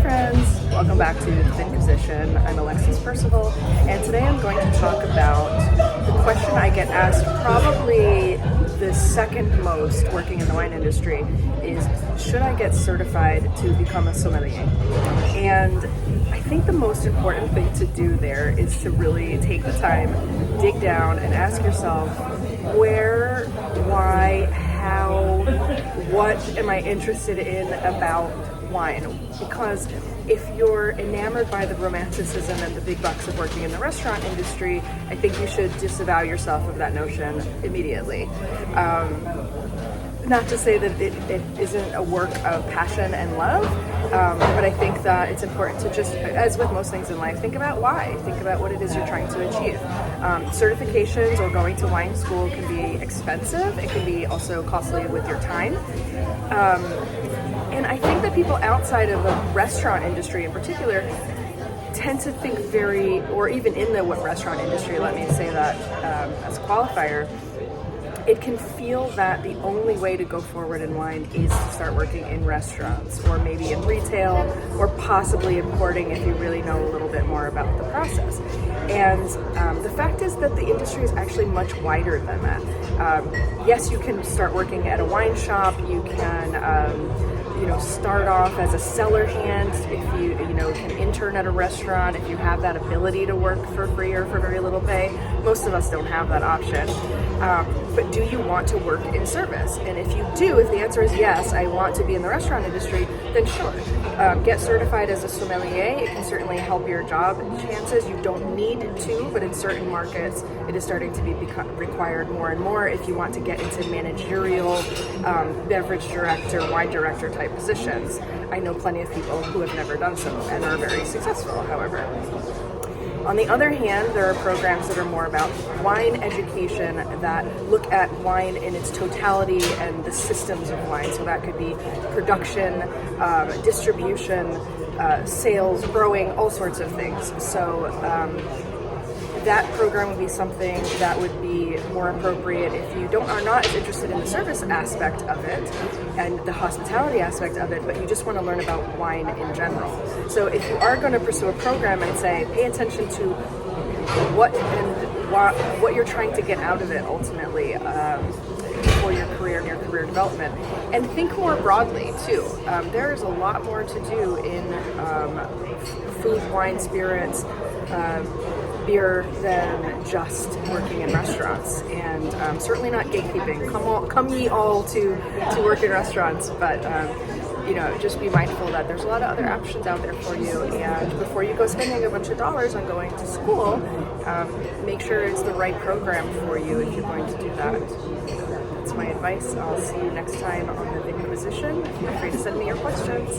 friends, welcome back to The Inquisition. I'm Alexis and today I'm going to talk about the question I get asked probably the second most working in the wine industry is, should I get certified to become a sommelier? And I think the most important thing to do there is to really take the time, dig down, and ask yourself, where, why, how, what am I interested in about wine? Because if you're enamored by the romanticism and the big bucks of working in the restaurant industry, I think you should disavow yourself of that notion immediately. Not to say that it isn't a work of passion and love, but I think that it's important to just, as with most things in life, think about why. Think about what it is you're trying to achieve. Certifications or going to wine school can be expensive. It can be also costly with your time. And I think that people outside of the restaurant industry in particular tend to think or even in the restaurant industry, let me say that as a qualifier, it can feel that the only way to go forward in wine is to start working in restaurants or maybe in retail or possibly importing if you really know a little bit more about the process. And the fact is that the industry is actually much wider than that. Yes, you can start working at a wine shop, you can start off as a cellar hand if you can intern at a restaurant, if you have that ability to work for free or for very little pay. Most of us don't have that option. But do you want to work in service? And if you do, if the answer is yes, I want to be in the restaurant industry, then sure. Get certified as a sommelier. It can certainly help your job chances. You don't need to, but in certain markets, it is starting to be required more and more if you want to get into managerial, beverage director, wine director type positions. I know plenty of people who have never done so and are very successful, however. On the other hand, there are programs that are more about wine education that look at wine in its totality and the systems of wine. So that could be production, distribution, sales, growing, all sorts of things. So that program would be something that would be more appropriate if you are not as interested in the service aspect of it and the hospitality aspect of it, but you just want to learn about wine in general. So if you are going to pursue a program and say, pay attention to what you're trying to get out of it ultimately for your career and your career development, and think more broadly too. There is a lot more to do in food, wine, spirits, beer than just working in restaurants, and certainly not gatekeeping. Come ye all to work in restaurants, but just be mindful that there's a lot of other options out there for you. And before you go spending a bunch of dollars on going to school, make sure it's the right program for you if you're going to do that. That's my advice. I'll see you next time on The Inquisition. Feel free to send me your questions.